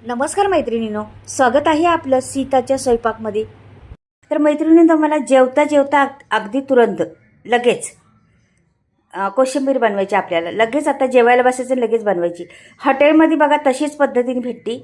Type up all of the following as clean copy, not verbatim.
नमस्कार मैत्रिणींनो, स्वागत आहे आपलं सीताच्या स्वयंपाकमध्ये. तर मैत्रिणींनो, मला जेवता जेवता अगदी तुरंत लगेच कोशिंबीर बनवायची. आपल्याला लगेच आता जेवायला बसायचं, लगेच बनवायची. हॉटेलमध्ये बघा तशीच पद्धतीने भेटती.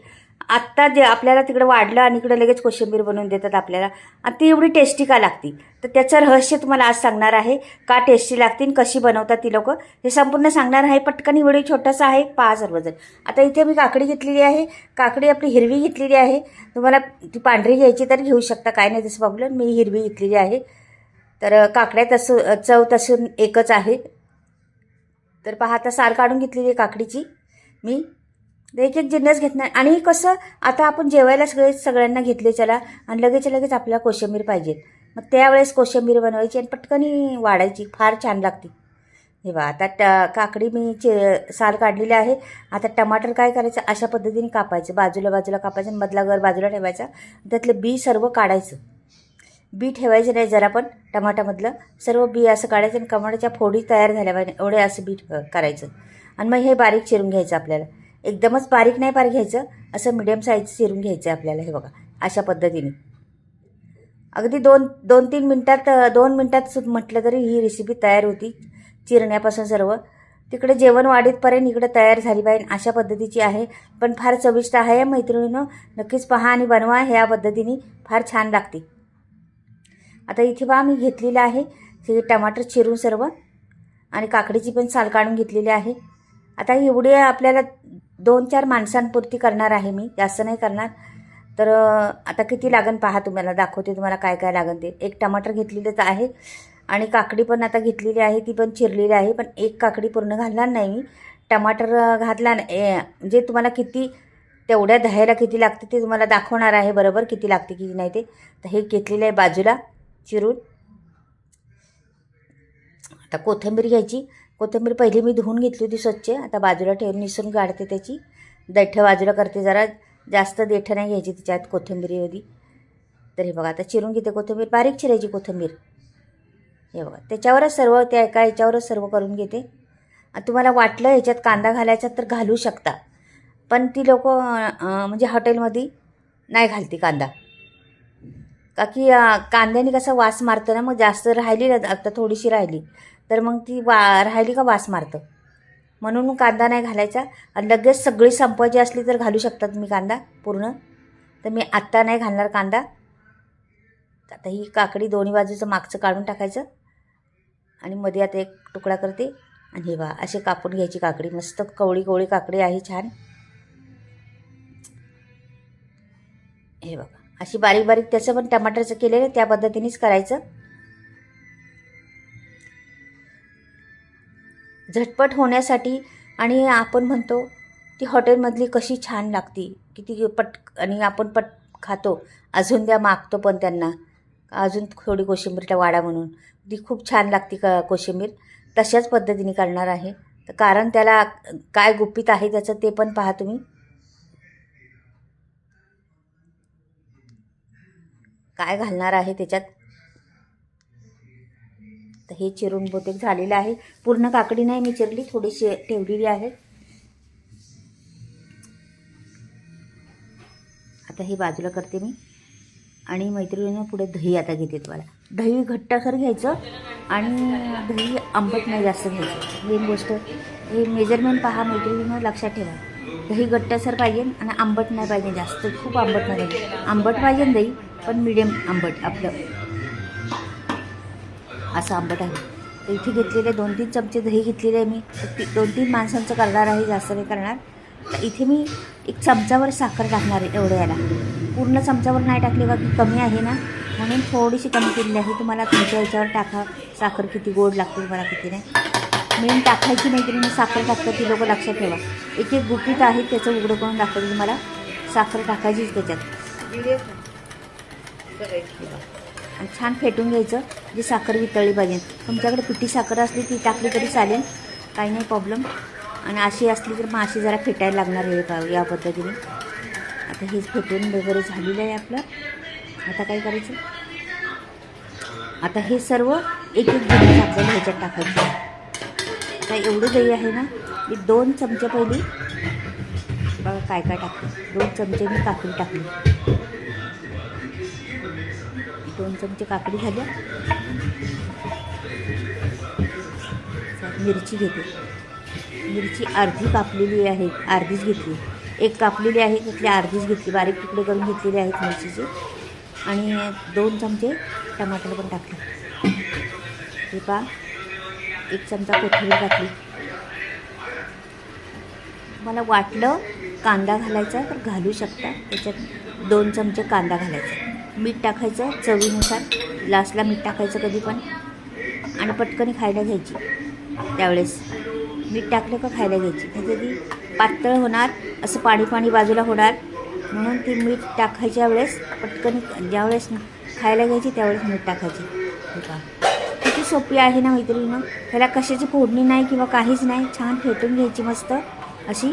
आत्ता जे आपल्याला तिकडे वाढलं आणि इकडे लगेच कोशिंबीर बनवून देतात आपल्याला, आणि ती एवढी टेस्टी का लागती. तर त्याचं रहस्य तुम्हाला आज सांगणार आहे. का टेस्टी लागतील, कशी बनवतात ती लोक, हे संपूर्ण सांगणार आहे. पटकन व्हिडिओ छोटासा आहे, पहा सर्वजण. आता इथे मी काकडी घेतलेली आहे. काकडी आपली हिरवी घेतलेली आहे. तुम्हाला ती पांढरी घ्यायची तर घेऊ शकता, काय नाही तसं प्रॉब्लेम. मी हिरवी घेतलेली आहे. तर काकड्या तसं चव तसून एकच आहे. तर पहा, आता साल काढून घेतलेली आहे काकडीची मी. एक एक जिन्नस घेत नाही. आणि कसं आता आपण जेवायला सगळ्यांना घेतले चला, आणि लगेच आपल्याला कोशिंबीर पाहिजे. मग त्यावेळेस कोशिंबीर बनवायची आणि पटकनी वाढायची, फार छान लागते. हे बघा, आता काकडी मी साल काढलेली आहे. आता टमाटर काय करायचं, अशा पद्धतीने कापायचं, बाजूला कापायचं, मधला गर बाजूला ठेवायचा. त्यातलं बी सर्व काढायचं. बी ठेवायचं नाही जरा पण. टमाटामधलं सर्व बी असं काढायचं आणि टमाट्याच्या फोडी तयार झाल्या पाहिजे एवढे असं बी करायचं. आणि मग हे बारीक चिरून घ्यायचं आपल्याला. एकदमच बारीक नाही बारीक घ्यायचं, असं मिडियम साईजचं चिरून घ्यायचं आपल्याला. हे बघा, अशा पद्धतीने अगदी 2-3 मिनटात, 2 मिनटात म्हटलं तरी ही रेसिपी तयार होती. चिरण्यापासून सर्व तिकडे जेवण वाढीतपर्यंत इकडे तयार झाली पाहिजे, अशा पद्धतीची आहे. पण फार चविष्ट आहे मैत्रिणींनो, नक्कीच पहा आणि बनवा. ह्या पद्धतीने फार छान लागते. आता इथे पहा, मी घेतलेलं आहे हे टमाटर चिरून सर्व, आणि काकडीची पण साल काढून घेतलेली आहे. आता एवढी आपल्याला 2-4 माणसांपुरती करणार आहे मी, जास्त नाही करणार. तर आता किती लागेल पहा, तुम्हाला दाखवते तुम्हाला काय काय लागेल ते. एक टमाटर घेतलेलंच आहे, आणि काकडी पण आता घेतलेली आहे, ती पण चिरलेली आहे. पण एक काकडी पूर्ण घालणार नाही मी, टमाटर घातला म्हणजे तुम्हाला किती तेवढ्या दह्याला किती लागते ते तुम्हाला दाखवणार आहे बरोबर, किती लागते किती नाही ते. तर हे घेतलेलं आहे बाजूला चिरून. आता कोथिंबीर घ्यायची. कोथिंबीर पहिली मी धुवून घेतली होती स्वच्छ, आता बाजूला ठेवून निसून काढते त्याची. देठं बाजूला करते, जरा जास्त देठं नाही घ्यायची तिच्यात कोथिंबीरीमध्ये. तर हे बघा, आता चिरून घेते कोथिंबीर, बारीक चिरायची कोथिंबीर. हे बघा, त्याच्यावरच सर्व, त्या एका ह्याच्यावरच सर्व करून घेते. आणि तुम्हाला वाटलं ह्याच्यात कांदा घालायचा तर घालू शकता, पण ती लोक म्हणजे हॉटेलमध्ये नाही घालते कांदा, का की कांद्याने कसा वास मारतं ना. मग जास्त राहिली ना, आता थोडीशी राहिली तर मग ती राहिली का वास मारतं, म्हणून कांदा नाही घालायचा. आणि लगेच सगळी संपवायची असली तर घालू शकता तुम्ही कांदा पूर्ण. तर मी आत्ता नाही घालणार कांदा. आता ही काकडी दोन्ही बाजूचं मागचं काढून टाकायचं, आणि मध्ये आता एक तुकडा करते. आणि हे बघा, असे कापून घ्यायची काकडी. मस्त कवळी काकडी आहे, छान. हे बघा, अशी बारीक बारीक. त्याचं पण टमाटरचं केलेलं त्या पद्धतीनेच करायचं. झटपट होण्यासाठी. आणि आपण म्हणतो ती हॉटेलमधली कशी छान लागती, किती आणि आपण खातो. अजून द्या मागतो पण त्यांना, अजून थोडी कोशिंबीरला वाढा म्हणून. ती खूप छान लागते कोशिंबीर. तशाच पद्धतीने करणार आहे. तर कारण त्याला काय गुपित आहे त्याचं ते पण पहा तुम्ही. काय घालणार आहे त्याच्यात. तर हे चिरून बहुतेक झालेलं आहे. पूर्ण काकडी नाही मी चिरली, थोडीशी ठेवलेली आहे. आता हे बाजूला करते मी. आणि मैत्रिणीनं पुढे दही आता घेते तुम्हाला. दही घट्टसर घ्यायचं, आणि दही आंबट नाही जास्त घ्यायचं. मेन गोष्ट हे मेजरमेंट पहा मैत्रिणीनं, लक्षात ठेवा. दही घट्टसर पाहिजे आणि आंबट नाही पाहिजे जास्त, खूप आंबट नाही पाहिजे. आंबट पाहिजे दही, पण मिडियम आंबट आपलं असं आंबट आहे. तर इथे घेतलेले 2-3 चमचे दही घेतलेले आहे मी. 2-3 माणसांचं करणार आहे, जास्त नाही करणार. तर इथे मी 1 चमचावर साखर टाकणार आहे एवढं याला. पूर्ण चमचावर नाही टाकले का की कमी आहे ना, म्हणून थोडीशी कमी केलेली आहे. तुम्हाला तुमच्या याच्यावर टाका साखर किती गोड लागते तुम्हाला, किती नाही. मेन टाकायची मैत्रिणी साखर टाकतात ती लोक, लक्षात ठेवा. एक गुपित आहे त्याचं, उघडं करून दाखवते तुम्हाला. साखर टाकायचीच त्याच्यात, आणि छान फेटून घ्यायचं. जी साखर वितळली पाहिजे. तुमच्याकडे पिठी साखर असली ती टाकली तरी चालेल, काही नाही प्रॉब्लेम. आणि अशी असली तर मग अशी जरा फेटायला लागणार आहे या पद्धतीने. आता हेच फेटून वगैरे झालेलं आहे आपलं. आता काय करायचं, आता हे सर्व एक जिन्नस आपल्याला ह्याच्यात टाकायचं. आता एवढं दही आहे ना, मी 2 चमचे पहिली बघा काय काय टाकलं. 2 चमचे मी काकडी टाकली. 2 चमचे काकडी झाल्या. मिरची घेते. मिरची अर्धी कापलेली आहे, अर्धीच घेतली. एक कापलेली आहे त्यातली अर्धीच घेतली. बारीक तुकडे करून घेतलेले आहेत मिरचीचे. आणि 2 चमचे टमाटर पण टाकले. हे पहा, 1 चमचा कोथिंबीर टाकली. मला वाटलं कांदा घालायचा तर घालू शकता. त्याच्यात 2 चमचे कांदा घालायचा. मीठ टाकायचं चवीनुसार. लास्टला मीठ टाकायचं कधी पण. आणि पटकन खायला घ्यायची. त्यावेळेस मीठ टाकलं का खायला घ्यायची. नाही ती पातळ होणार, असं पाणी पाणी बाजूला होणार. म्हणून ती मीठ टाकायच्या वेळेस पटकन, ज्यावेळेस खायला घ्यायची त्यावेळेस मीठ टाकायची. हे पहा किती सोपी आहे ना मैत्रिणीनं. त्याला कशाची फोडणी नाही किंवा काहीच नाही. छान फेटून घ्यायची मस्त अशी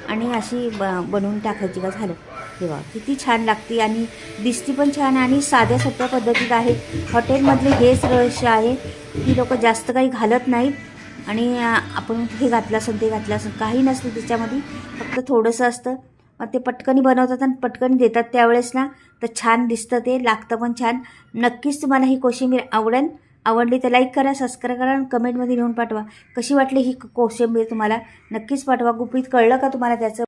आणि अशी बनवून टाकायची का झालं. तेव्हा किती छान लागते आणि दिसती पण छान आणि साध्या सोप्या पद्धतीत आहे. हॉटेलमधले हेच रहस्य आहे की लोक जास्त काही घालत नाहीत आणि आपण हे घातलं असेल ते घातलं असेल, काही नसतं त्याच्यामध्ये. फक्त थोडंसं असतं. मग ते पटकनी बनवतात आणि पटकनी देतात त्यावेळेस ना, तर छान दिसतं, ते लागतं पण छान. नक्कीच तुम्हाला ही कोशिंबीर आवडली तर लाईक करा, सबस्क्राईब करा आणि कमेंटमध्ये लिहून पाठवा कशी वाटली ही कोशिंबीर. तुम्हाला नक्कीच पाठवा. गुपित कळलं का तुम्हाला त्याचं.